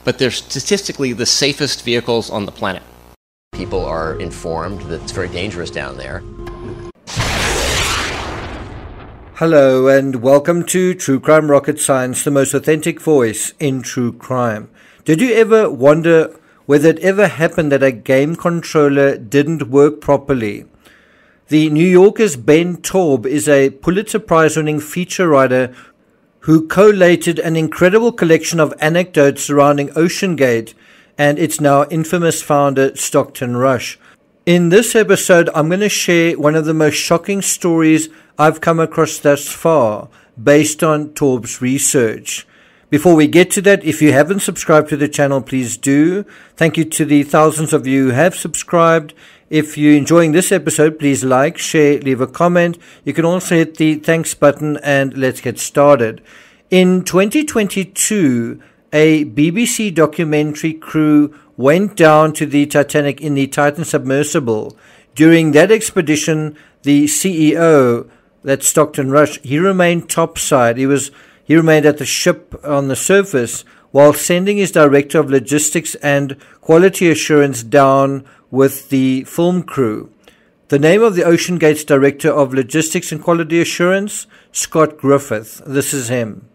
but they're statistically the safest vehicles on the planet. People are informed that it's very dangerous down there. Hello and welcome to True Crime Rocket Science, the most authentic voice in true crime. Did you ever wonder whether it ever happened that a game controller didn't work properly? The New Yorker's Ben Taub is a Pulitzer Prize-winning feature writer who collated an incredible collection of anecdotes surrounding OceanGate and its now infamous founder, Stockton Rush. In this episode, I'm going to share one of the most shocking stories I've come across thus far, based on Taub's research. Before we get to that, if you haven't subscribed to the channel, please do. Thank you to the thousands of you who have subscribed. If you're enjoying this episode, please like, share, leave a comment. You can also hit the thanks button, and let's get started. In 2022, a BBC documentary crew went down to the Titanic in the Titan submersible. During that expedition, the CEO, that's Stockton Rush, he remained topside. He remained at the ship on the surface while sending his director of logistics and quality assurance down with the film crew. The name of the OceanGate's director of logistics and quality assurance? Scott Griffith. This is him.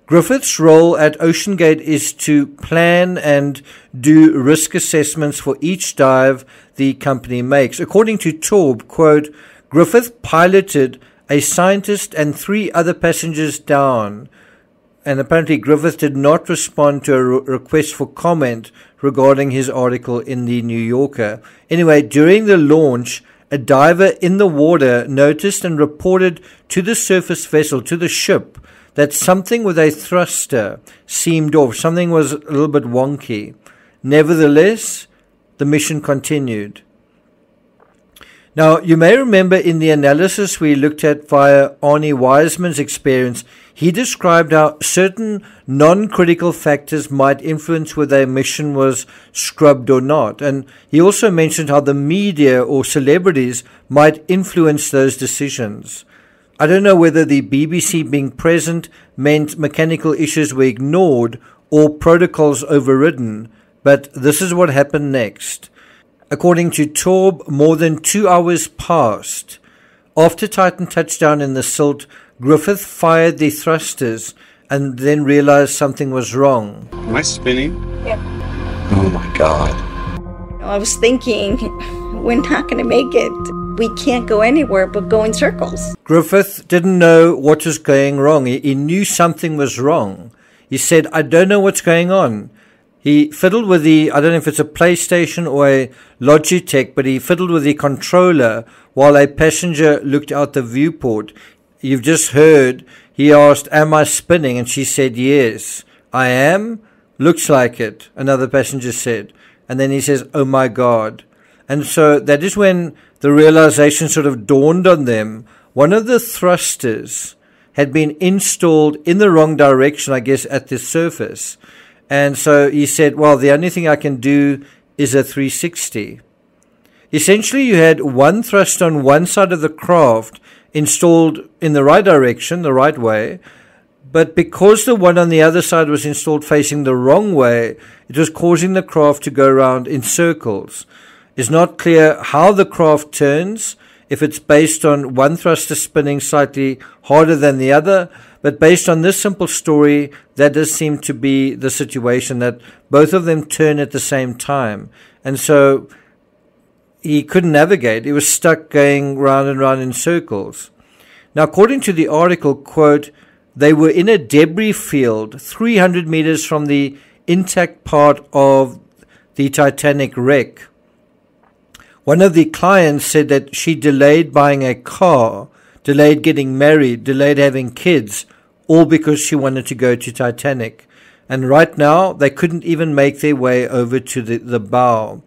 Griffith's role at OceanGate is to plan and do risk assessments for each dive the company makes. According to Taub, quote, Griffith piloted a scientist and 3 other passengers down, and apparently Griffith did not respond to a request for comment regarding his article in the New Yorker. Anyway, during the launch, a diver in the water noticed and reported to the surface vessel, to the ship, that something with a thruster seemed off. Something was a little bit wonky. Nevertheless, the mission continued. Now, you may remember in the analysis we looked at via Arnie Wiseman's experience, he described how certain non-critical factors might influence whether a mission was scrubbed or not. And he also mentioned how the media or celebrities might influence those decisions. I don't know whether the BBC being present meant mechanical issues were ignored or protocols overridden, but this is what happened next. According to Taub, more than 2 hours passed. After Titan touched down in the silt, Griffith fired the thrusters and then realized something was wrong. Am I spinning? Yep. Oh my God. I was thinking, we're not going to make it. We can't go anywhere but go in circles. Griffith didn't know what was going wrong. He knew something was wrong. He said, I don't know what's going on. He fiddled with I don't know if it's a PlayStation or a Logitech, but he fiddled with the controller while a passenger looked out the viewport. You've just heard, he asked, am I spinning? And she said, yes. I am? Looks like it, another passenger said. And then he says, oh my God. And so that is when the realization sort of dawned on them. One of the thrusters had been installed in the wrong direction, I guess, at the surface. And so he said, well, the only thing I can do is a 360. Essentially, you had one thrust on one side of the craft installed in the right direction, the right way, but because the one on the other side was installed facing the wrong way, it was causing the craft to go around in circles. It's not clear how the craft turns, if it's based on one thruster spinning slightly harder than the other, but based on this simple story, that does seem to be the situation, that both of them turn at the same time. And so he couldn't navigate. He was stuck going round and round in circles. Now, according to the article, quote, they were in a debris field 300 meters from the intact part of the Titanic wreck. One of the clients said that she delayed buying a car, delayed getting married, delayed having kids, all because she wanted to go to Titanic. And right now, they couldn't even make their way over to the bow.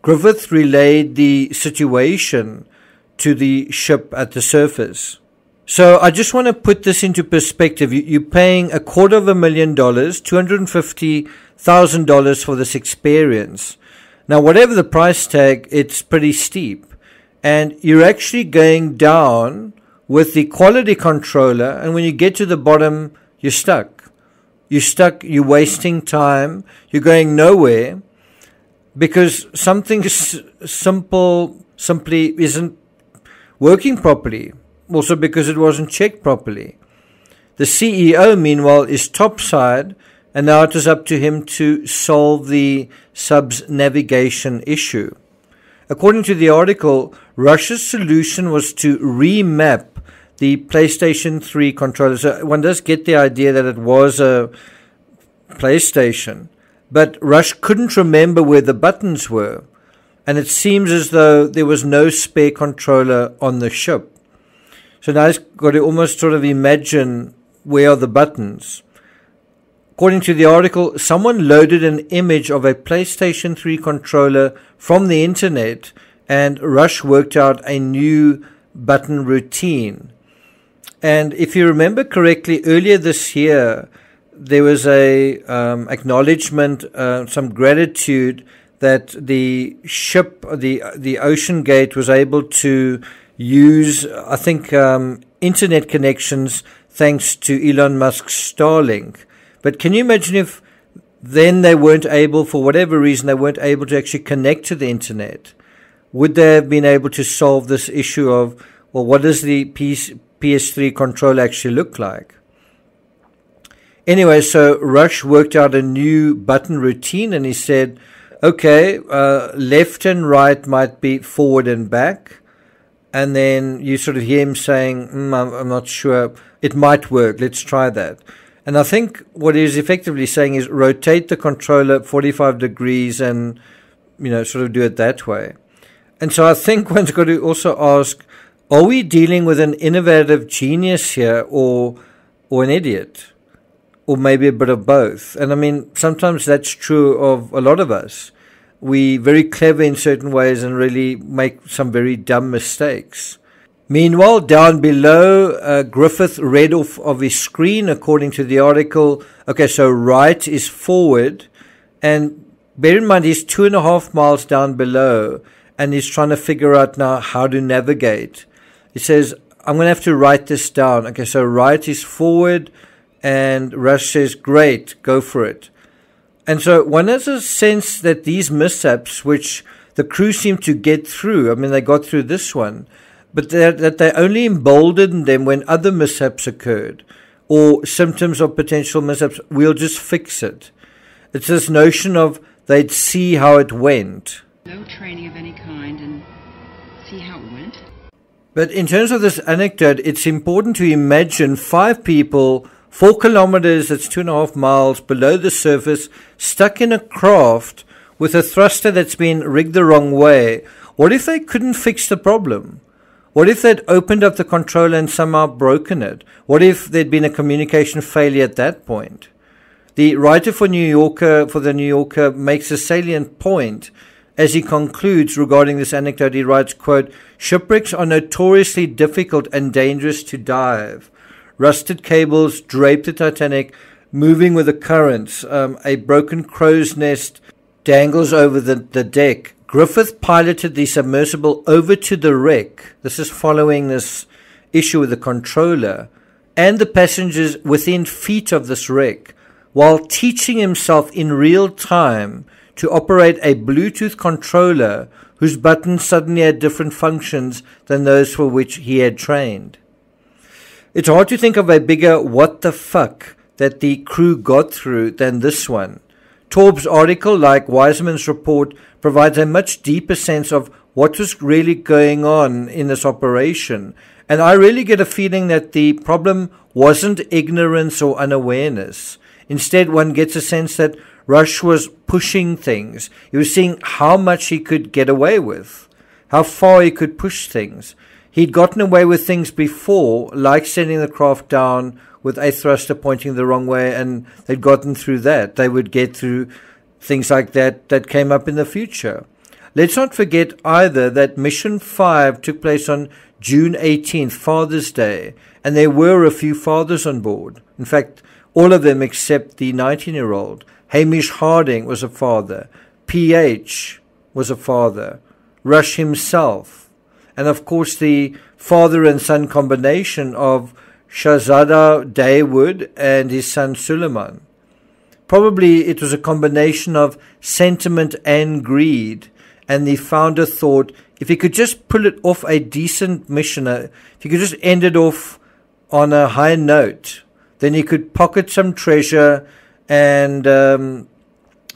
Griffith relayed the situation to the ship at the surface. So I just want to put this into perspective. You're paying $250,000, $250,000 for this experience. Now, whatever the price tag, it's pretty steep. And you're actually going down with the quality controller, and when you get to the bottom, you're stuck. you're stuck, you're wasting time, you're going nowhere because something simply isn't working properly. Also because it wasn't checked properly. The CEO, meanwhile, is topside, and now it is up to him to solve the sub's navigation issue. According to the article, Russia's solution was to remap the PlayStation 3 controller. So one does get the idea that it was a PlayStation, but Russia couldn't remember where the buttons were, and it seems as though there was no spare controller on the ship. So now it's got to almost sort of imagine where are the buttons. According to the article, someone loaded an image of a PlayStation 3 controller from the internet, and Rush worked out a new button routine. And if you remember correctly, earlier this year, there was a acknowledgement, some gratitude that the ship, the Ocean Gate, was able to use, I think, internet connections thanks to Elon Musk's Starlink. But can you imagine if then they weren't able, for whatever reason, they weren't able to actually connect to the internet? Would they have been able to solve this issue of, well, what does the PS3 controller actually look like? Anyway, so Rush worked out a new button routine, and he said, okay, left and right might be forward and back. And then you sort of hear him saying, I'm not sure, it might work, let's try that. And I think what he's effectively saying is rotate the controller 45 degrees and, sort of do it that way. And so I think one's got to also ask, are we dealing with an innovative genius here or an idiot? Or maybe a bit of both? And I mean, sometimes that's true of a lot of us. We're very clever in certain ways and really make some very dumb mistakes. Meanwhile, down below, Griffith read off of his screen, according to the article. Okay, so right is forward. And bear in mind, he's 2.5 miles down below, and he's trying to figure out now how to navigate. He says, I'm going to have to write this down. Okay, so right is forward, and Rush says, great, go for it. And so one has a sense that these mishaps, which the crew seemed to get through, I mean, they got through this one, but that they only emboldened them when other mishaps occurred or symptoms of potential mishaps. We'll just fix it. It's this notion of they'd see how it went. No training of any kind and see how it went. But in terms of this anecdote, it's important to imagine 5 people 4 kilometers, that's 2.5 miles below the surface, stuck in a craft with a thruster that's been rigged the wrong way. What if they couldn't fix the problem? What if they'd opened up the controller and somehow broken it? What if there'd been a communication failure at that point? The writer for the New Yorker makes a salient point as he concludes regarding this anecdote. He writes, quote, shipwrecks are notoriously difficult and dangerous to dive. Rusted cables draped the Titanic, moving with the currents. A broken crow's nest dangles over the deck. Griffith piloted the submersible over to the wreck. This is following this issue with the controller and the passengers within feet of this wreck, while teaching himself in real time to operate a Bluetooth controller whose buttons suddenly had different functions than those for which he had trained. It's hard to think of a bigger what the fuck that the crew got through than this one. Torb's article, like Wiseman's report, provides a much deeper sense of what was really going on in this operation. And I really get a feeling that the problem wasn't ignorance or unawareness. Instead, one gets a sense that Rush was pushing things. He was seeing how much he could get away with, how far he could push things. He'd gotten away with things before, like sending the craft down with a thruster pointing the wrong way, and they'd gotten through that. They would get through things like that came up in the future. Let's not forget either that Mission 5 took place on June 18th, Father's Day, and there were a few fathers on board. In fact, all of them except the 19-year-old. Hamish Harding was a father. PH was a father. Rush himself. And of course the father and son combination of Shahzada Dawood and his son Suleiman. Probably it was a combination of sentiment and greed, and the founder thought if he could just pull it off a decent mission, if he could just end it off on a high note, then he could pocket some treasure and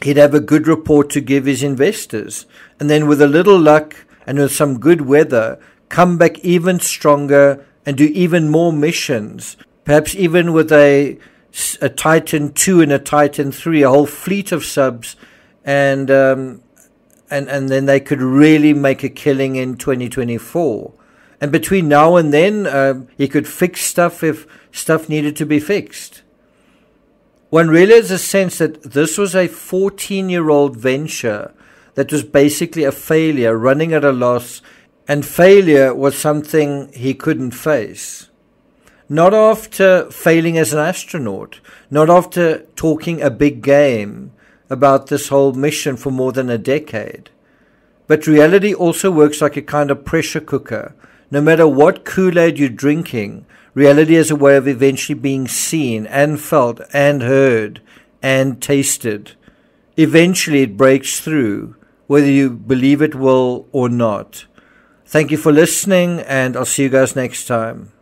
he'd have a good report to give his investors. And then with a little luck and with some good weather, come back even stronger and do even more missions, perhaps even with a Titan 2 and a Titan 3, a whole fleet of subs, and then they could really make a killing in 2024. And between now and then, he could fix stuff if stuff needed to be fixed. One really has a sense that this was a 14-year-old venture that was basically a failure, running at a loss, and failure was something he couldn't face. Not after failing as an astronaut, not after talking a big game about this whole mission for more than a decade. But reality also works like a kind of pressure cooker. No matter what Kool-Aid you're drinking, reality has a way of eventually being seen and felt and heard and tasted. Eventually it breaks through, whether you believe it will or not. Thank you for listening, and I'll see you guys next time.